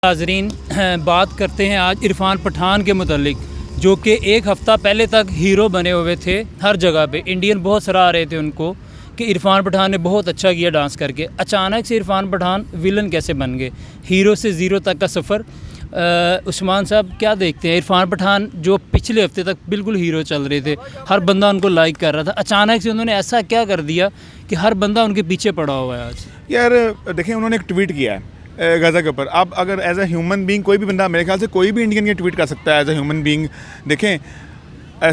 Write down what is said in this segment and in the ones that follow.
नाज़रीन, बात करते हैं आज इरफान पठान के मुतालिक, जो कि एक हफ़्ता पहले तक हीरो बने हुए थे। हर जगह पे इंडियन बहुत सराह रहे थे उनको कि इरफान पठान ने बहुत अच्छा किया डांस करके। अचानक से इरफान पठान विलन कैसे बन गए? हीरो से ज़ीरो तक का सफ़र। उस्मान साहब क्या देखते हैं? इरफान पठान जो पिछले हफ्ते तक बिल्कुल हीरो चल रहे थे, हर बंदा उनको लाइक कर रहा था, अचानक से उन्होंने ऐसा क्या कर दिया कि हर बंदा उनके पीछे पड़ा हुआ है आज? यार देखें, उन्होंने एक ट्वीट किया है गज़ा के ऊपर। अब अगर एज ए ह्यूमन बीइंग कोई भी बंदा, मेरे ख्याल से कोई भी इंडियन ये ट्वीट कर सकता है एज ए ह्यूमन बीइंग। देखें,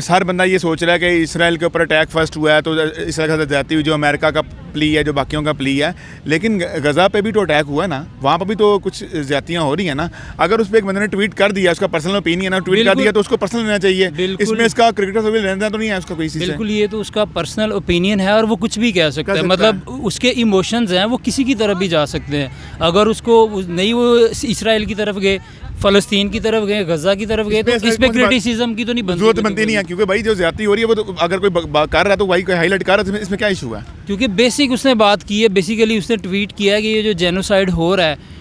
हर बंदा ये सोच रहा है कि इसराइल के ऊपर अटैक फर्स्ट हुआ है तो इसराइल के साथ जाती हुई जो अमेरिका का प्ली है, जो बाकियों का प्ली है, लेकिन गज़ा पे भी तो अटैक हुआ है ना, वहाँ पर भी तो कुछ ज़्यादतियाँ हो रही हैं ना। अगर उस पर एक बंदे ने ट्वीट कर दिया, उसका पर्सनल ओपिनियन है, ट्वीट कर दिया तो उसको पर्सनल लेना चाहिए। इसमें इसका क्रिकेटर से लेना देना तो नहीं है उसका कोई चीज़। बिल्कुल, ये तो उसका पर्सनल ओपिनियन है और वो कुछ भी कह सकता है। मतलब उसके इमोशंस हैं, वो किसी की तरफ भी जा सकते हैं। अगर उसको नहीं, वो इसराइल की तरफ गए, फ़लस्तीन की तरफ गए, गज़ा की तरफ गए, तो इसमें क्रिटिसिज्म की तो नहीं जरूरत बनती नहीं है, क्योंकि भाई जो ज्यादती हो रही है वो तो अगर कोई कर रहा है तो वही कोई हाईलाइट कर रहा है, इसमें क्या इशू है? क्योंकि बेसिक उसने बात की है, बेसिकली उसने ट्वीट किया है कि ये जो जेनोसाइड हो रहा है,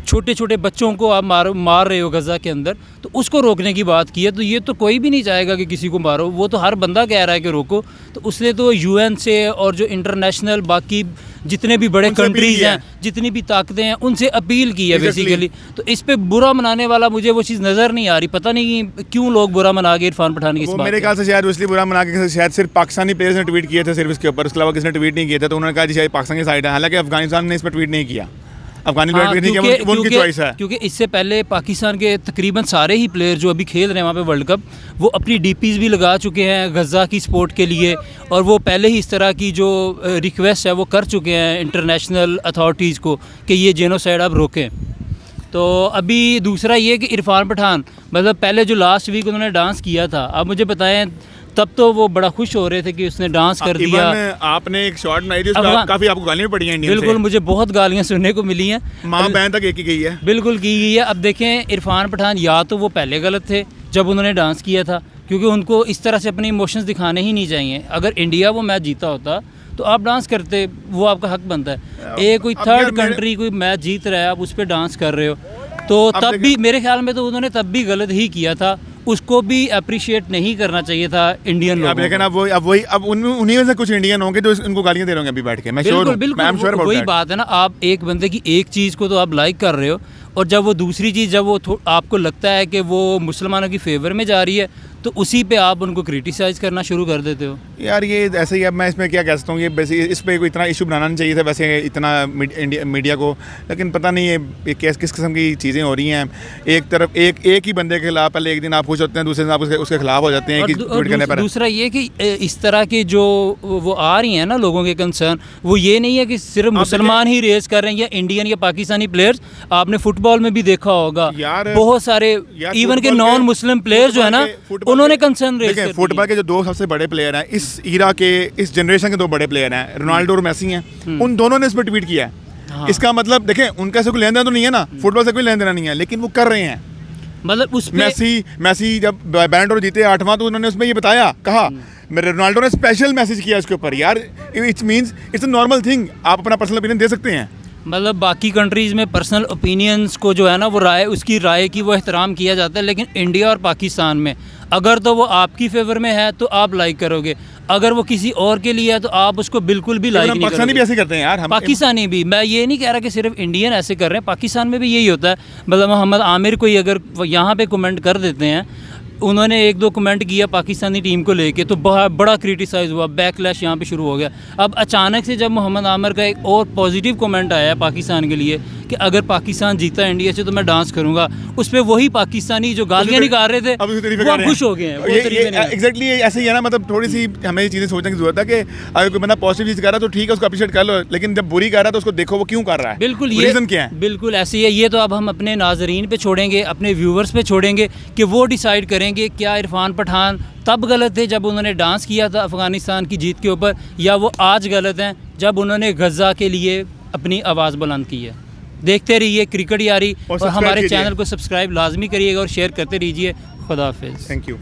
छोटे छोटे बच्चों को आप मार रहे हो गज़ा के अंदर, तो उसको रोकने की बात की है। तो ये तो कोई भी नहीं चाहेगा कि किसी को मारो, वो तो हर बंदा कह रहा है कि रोको। तो उसने तो यूएन से और जो इंटरनेशनल बाकी जितने भी बड़े कंट्रीज़ हैं, जितनी भी ताकतें हैं, उनसे अपील की है बेसिकली। तो इस पे बुरा मनाने वाला मुझे वो चीज़ नज़र नहीं आ रही। पता नहीं क्यों लोग बुरा मना गए इरफान पठान की इस बात। मेरे ख्याल से शायद इसलिए बुरा मना के शायद सिर्फ पाकिस्तानी प्लेयर्स ने ट्वीट किए थे सिर्फ इसके ऊपर, उसके अलावा किसी ने ट्वीट नहीं किया था। तो उन्होंने कहा जी शायद पाकिस्तान की साइड है, हालांकि अफगानिस्तान ने इस पर ट्वीट नहीं किया। उनकी चॉइस है, क्योंकि इससे पहले पाकिस्तान के तकरीबन सारे ही प्लेयर जो अभी खेल रहे हैं वहाँ पे वर्ल्ड कप, वो अपनी डीपीज़ भी लगा चुके हैं गज़ा की सपोर्ट के लिए, और वो पहले ही इस तरह की जो रिक्वेस्ट है वो कर चुके हैं इंटरनेशनल अथॉरिटीज़ को कि ये जेनोसाइड आप रोकें। तो अभी दूसरा ये कि इरफान पठान, मतलब पहले जो लास्ट वीक उन्होंने डांस किया था, अब मुझे बताएं, तब तो वो बड़ा खुश हो रहे थे कि उसने डांस कर दिया। आपने एक शॉट बनाई थी, उसमें काफी आपको गालियां पड़ी हैं इंडियन से। बिल्कुल, मुझे बहुत गालियां सुनने को मिली हैं, माँ बहन तक एक ही गई है। बिल्कुल की गई है। अब देखें, इरफान पठान या तो वो पहले गलत थे जब उन्होंने डांस किया था, क्योंकि उनको इस तरह से अपने इमोशंस दिखाने ही नहीं चाहिए। अगर इंडिया वो मैच जीता होता तो आप डांस करते, वो आपका हक बनता है। एक कोई थर्ड कंट्री कोई मैच जीत रहा है, आप उस पर डांस कर रहे हो, तो तब भी मेरे ख्याल में तो उन्होंने तब भी गलत ही किया था। उसको भी अप्रिशिएट नहीं करना चाहिए था इंडियन लोगों को। लेकिन अब उन्हीं में से कुछ इंडियन होंगे जो उनको गालियां दे रहे होंगे अभी बैठ के। मैं बिल्कुल वही बात है ना, आप एक बंदे की एक चीज़ को तो आप लाइक कर रहे हो, और जब वो दूसरी चीज़ जब वो आपको लगता है कि वो मुसलमानों की फेवर में जा रही है, तो उसी पे आप उनको क्रिटिसाइज़ करना शुरू कर देते हो। यार ये ऐसे ही, अब मैं इसमें क्या कह सकता हूँ, ये वैसे इस पर कोई इतना इशू बनाना नहीं चाहिए था वैसे इतना मीडिया को, लेकिन पता नहीं ये किस किस्म की चीज़ें हो रही हैं। एक तरफ एक ही बंदे के खिलाफ पहले एक दिन आप खुश होते हैं, दूसरे दिन आप उसके खिलाफ हो जाते हैं कि ट्वीट करने पर। दूसरा ये कि इस तरह की जो वो आ रही हैं ना लोगों के कंसर्न, वो ये नहीं है कि सिर्फ मुसलमान ही रेस कर रहे हैं या इंडियन या पाकिस्तानी प्लेयर्स। आपने फुटबॉल में भी देखा होगा, बहुत सारे इवन के नॉन मुस्लिम प्लेयर जो है ना, उन्होंने कंसर्न रेस किया। फुटबॉल के जो दो सबसे बड़े प्लेयर हैं इस ईरा के, इस जनरेशन के दो बड़े प्लेयर हैं, रोनाल्डो और मेसी हैं, उन दोनों ने इस पर ट्वीट किया है। हाँ। इसका मतलब देखें, उनका से कोई लेन देना तो नहीं है ना, फुटबॉल से कोई लेन देना नहीं है, लेकिन वो कर रहे हैं। मतलब उस मेसी जब बैलन डोर जीते 8वां, तो उन्होंने उसमें ये बताया, कहा मेरे रोनाल्डो ने स्पेशल मैसेज किया उसके ऊपर। यार it means it's a normal thing, आप अपना पर्सनल ओपिनियन दे सकते हैं। मतलब बाकी कंट्रीज़ में पर्सनल ओपिनियंस को जो है ना, वो उसकी राय की वो एहतराम किया जाता है, लेकिन इंडिया और पाकिस्तान में अगर तो वो आपकी फेवर में है तो आप लाइक करोगे, अगर वो किसी और के लिए है तो आप उसको बिल्कुल भी लाइक नहीं करोगे। पाकिस्तानी भी ऐसे करते हैं यार, पाकिस्तानी भी, मैं ये नहीं कह रहा कि सिर्फ इंडियन ऐसे कर रहे हैं, पाकिस्तान में भी यही होता है। मतलब मोहम्मद आमिर कोई अगर यहाँ पे कमेंट कर देते हैं, उन्होंने एक दो कमेंट किया पाकिस्तानी टीम को लेके, तो बड़ा क्रिटिसाइज़ हुआ, बैकलैश यहाँ पे शुरू हो गया। अब अचानक से जब मोहम्मद आमिर का एक और पॉजिटिव कमेंट आया है पाकिस्तान के लिए कि अगर पाकिस्तान जीता इंडिया से तो मैं डांस करूंगा, उस पर वही पाकिस्तानी जो गालियाँ निकाल रहे थे वो खुश हो गए हैं। एग्जैक्टली ऐसे ही है ना, मतलब थोड़ी सी हमें ये चीज़ें सोचने की जरूरत है कि अगर कोई बंदा पॉजिटिव चीज़ कर रहा है तो ठीक है, उसको अप्रिशिएट कर लो, लेकिन जब बुरी कर रहा है तो उसको देखो वो क्यों कर रहा है। बिल्कुल, ये रीज़न क्या है? बिल्कुल ऐसे ही है। ये तो अब हम अपने नाजरीन पे छोड़ेंगे, अपने व्यूवर्स पे छोड़ेंगे कि वो डिसाइड करेंगे क्या इरफान पठान तब गलत थे जब उन्होंने डांस किया था अफ़गानिस्तान की जीत के ऊपर, या वो आज गलत हैं जब उन्होंने गज़ा के लिए अपनी आवाज़ बुलंद की है। देखते रहिए क्रिकेट यारी, और हमारे चैनल को सब्सक्राइब लाजमी करिएगा और शेयर करते रहिए। खुदा हाफिज़। Thank you.